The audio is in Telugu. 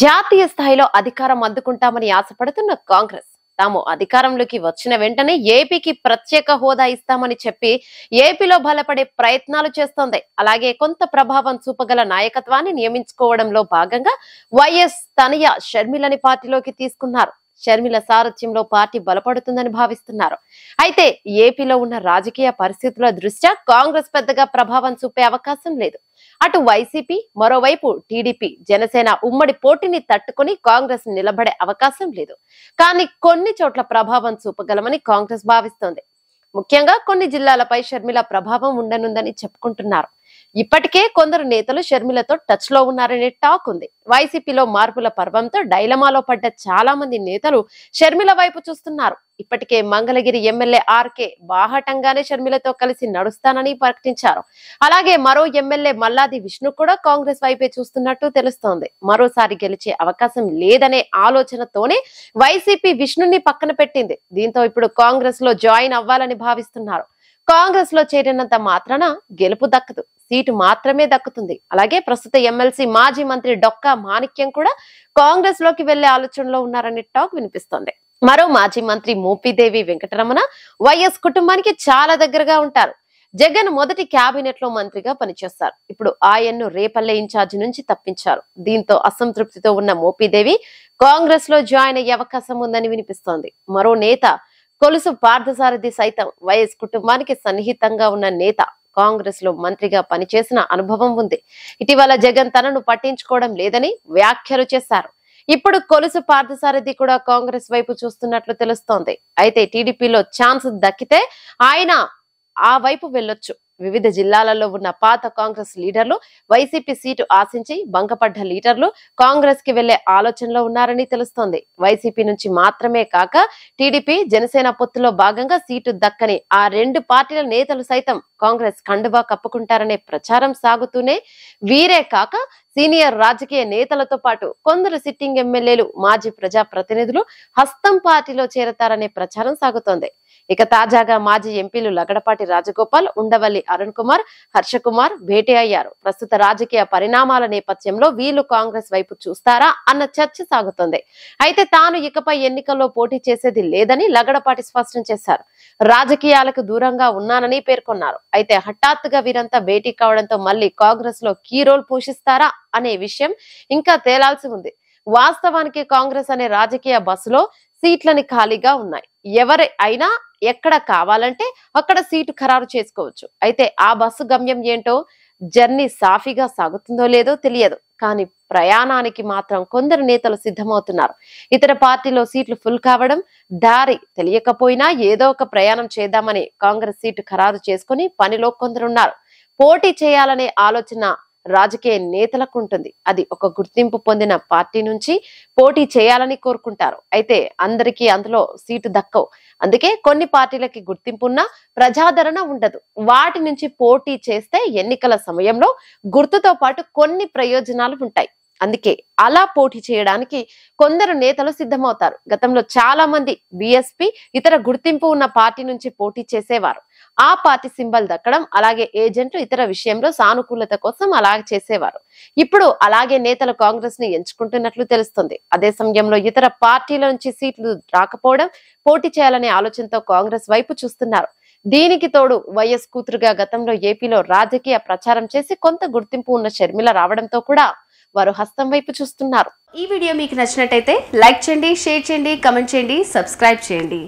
జాతీయ స్థాయిలో అధికారం అందుకుంటామని ఆశపడుతున్న కాంగ్రెస్ తాము అధికారంలోకి వచ్చిన వెంటనే ఏపీకి ప్రత్యేక హోదా ఇస్తామని చెప్పి ఏపీలో బలపడే ప్రయత్నాలు చేస్తోంది. అలాగే కొంత ప్రభావం చూపగల నాయకత్వాన్ని నియమించుకోవడంలో భాగంగా వైఎస్ తనయ షర్మిలని పార్టీలోకి తీసుకున్నారు. షర్మిల సారథ్యంలో పార్టీ బలపడుతుందని భావిస్తున్నారు. అయితే ఏపీలో ఉన్న రాజకీయ పరిస్థితుల దృష్ట్యా కాంగ్రెస్ పెద్దగా ప్రభావం చూపే అవకాశం లేదు. అటు వైసీపీ, మరోవైపు టీడీపీ, జనసేన ఉమ్మడి పోటీని తట్టుకుని కాంగ్రెస్ నిలబడే అవకాశం లేదు. కానీ కొన్ని చోట్ల ప్రభావం చూపగలమని కాంగ్రెస్ భావిస్తోంది. ముఖ్యంగా కొన్ని జిల్లాలపై షర్మిల ప్రభావం ఉండనుందని చెప్పుకుంటున్నారు. ఇప్పటికే కొందరు నేతలు షర్మిలతో టచ్ లో ఉన్నారనే టాక్ ఉంది. వైసీపీలో మార్పుల పర్వంతో డైలమాలో పడ్డ చాలా మంది నేతలు షర్మిల వైపు చూస్తున్నారు. ఇప్పటికే మంగళగిరి ఎమ్మెల్యే ఆర్కే బాహటంగానే షర్మిలతో కలిసి నడుస్తానని ప్రకటించారు. అలాగే మరో ఎమ్మెల్యే మల్లాది విష్ణు కూడా కాంగ్రెస్ వైపే చూస్తున్నట్టు తెలుస్తోంది. మరోసారి గెలిచే అవకాశం లేదనే ఆలోచనతోనే వైసీపీ విష్ణుని పక్కన పెట్టింది. దీంతో ఇప్పుడు కాంగ్రెస్ లో జాయిన్ అవ్వాలని భావిస్తున్నారు. కాంగ్రెస్ లో చేరినంత మాత్రాన గెలుపు దక్కదు, సీటు మాత్రమే దక్కుతుంది. అలాగే ప్రస్తుత ఎమ్మెల్సీ మాజీ మంత్రి డొక్కా మాణిక్యం కూడా కాంగ్రెస్ లోకి వెళ్లే ఆలోచనలో ఉన్నారనే టాక్ వినిపిస్తోంది. మరో మాజీ మంత్రి మోపిదేవి వెంకటరమణ వైఎస్ కుటుంబానికి చాలా దగ్గరగా ఉంటారు. జగన్ మొదటి కేబినెట్ లో మంత్రిగా పనిచేస్తారు. ఇప్పుడు ఆయన్ను రేపల్లె ఇన్ఛార్జి నుంచి తప్పించారు. దీంతో అసంతృప్తితో ఉన్న మోపిదేవి కాంగ్రెస్ లో జాయిన్ అయ్యే అవకాశం ఉందని వినిపిస్తోంది. మరో నేత కొలుసు పార్థసారథి సైతం వైఎస్ కుటుంబానికి సన్నిహితంగా ఉన్న నేత. కాంగ్రెస్ లో మంత్రిగా పనిచేసిన అనుభవం ఉంది. ఇటీవల జగన్ తనను పట్టించుకోవడం లేదని వ్యాఖ్యలు చేశారు. ఇప్పుడు కొలుసు పార్థసారథి కూడా కాంగ్రెస్ వైపు చూస్తున్నట్లు తెలుస్తోంది. అయితే టీడీపీలో ఛాన్స్ దక్కితే ఆయన ఆ వైపు వెళ్ళొచ్చు. వివిధ జిల్లాలలో ఉన్న పాత కాంగ్రెస్ లీడర్లు వైసీపీ సీటు ఆశించి భంగపడ్డ లీడర్లు కాంగ్రెస్ కి వెళ్లే ఆలోచనలో ఉన్నారని తెలుస్తోంది. వైసీపీ నుంచి మాత్రమే కాక టీడీపీ, జనసేన పొత్తులో భాగంగా సీటు దక్కని ఆ రెండు పార్టీల నేతలు సైతం కాంగ్రెస్ కండువా కప్పుకుంటారనే ప్రచారం సాగుతూనే, వీరే కాక సీనియర్ రాజకీయ నేతలతో పాటు కొందరు సిట్టింగ్ ఎమ్మెల్యేలు, మాజీ ప్రజా ప్రతినిధులు హస్తం పార్టీలో చేరతారనే ప్రచారం సాగుతోంది. ఇక తాజాగా మాజీ ఎంపీలు లగడపాటి రాజగోపాల్, ఉండవల్లి అరుణ్ కుమార్, హర్ష కుమార్ భేటీ అయ్యారు. ప్రస్తుత రాజకీయ పరిణామాల నేపథ్యంలో వీళ్ళు కాంగ్రెస్ వైపు చూస్తారా అన్న చర్చ సాగుతోంది. అయితే తాను ఇకపై ఎన్నికల్లో పోటీ చేసేది లేదని లగడపాటి స్పష్టం చేశారు. రాజకీయాలకు దూరంగా ఉన్నానని పేర్కొన్నారు. అయితే హఠాత్తుగా వీరంతా భేటీ కావడంతో మళ్ళీ కాంగ్రెస్ లో కీ రోల్ పోషిస్తారా అనే విషయం ఇంకా తేలాల్సి ఉంది. వాస్తవానికి కాంగ్రెస్ అనే రాజకీయ బస్సులో సీట్లని ఖాళీగా ఉన్నాయి. ఎవరి అయినా ఎక్కడ కావాలంటే అక్కడ సీటు ఖరారు చేసుకోవచ్చు. అయితే ఆ బస్సు గమ్యం ఏంటో, జర్నీ సాఫీగా సాగుతుందో లేదో తెలియదు. కానీ ప్రయాణానికి మాత్రం కొందరు నేతలు సిద్ధమవుతున్నారు. ఇతర పార్టీలో సీట్లు ఫుల్ కావడం, దారి తెలియకపోయినా ఏదో ఒక ప్రయాణం చేద్దామని కాంగ్రెస్ సీటు ఖరారు చేసుకుని పనిలో కొందరున్నారు. పోటీ చేయాలనే ఆలోచన రాజకీయ నేతలకు ఉంటుంది. అది ఒక గుర్తింపు పొందిన పార్టీ నుంచి పోటీ చేయాలని కోరుకుంటారు. అయితే అందరికీ అందులో సీటు దక్కవు. అందుకే కొన్ని పార్టీలకి గుర్తింపున్నా ప్రజాదరణ ఉండదు. వాటి నుంచి పోటీ చేస్తే ఎన్నికల సమయంలో గుర్తుతో పాటు కొన్ని ప్రయోజనాలు ఉంటాయి. అందుకే అలా పోటీ చేయడానికి కొందరు నేతలు సిద్ధమవుతారు. గతంలో చాలా మంది బీఎస్పీ ఇతర గుర్తింపు ఉన్న పార్టీ నుంచి పోటీ చేసేవారు. ఆ పార్టీ సింబల్ దక్కడం, అలాగే ఏజెంట్లు ఇతర విషయంలో సానుకూలత కోసం అలాగే చేసేవారు. ఇప్పుడు అలాగే నేతలు కాంగ్రెస్ ని ఎంచుకుంటున్నట్లు తెలుస్తుంది. అదే సమయంలో ఇతర పార్టీల నుంచి సీట్లు రాకపోవడం, పోటీ చేయాలనే ఆలోచనతో కాంగ్రెస్ వైపు చూస్తున్నారు. దీనికి తోడు వైఎస్ కూతురుగా గతంలో ఏపీలో రాజకీయ ప్రచారం చేసి కొంత గుర్తింపు ఉన్న షర్మిల రావడంతో కూడా వారు హస్తం వైపు చూస్తున్నారు. ఈ వీడియో మీకు నచ్చినట్టయితే లైక్ చేయండి, షేర్ చేయండి, కమెంట్ చేయండి, సబ్స్క్రైబ్ చేయండి.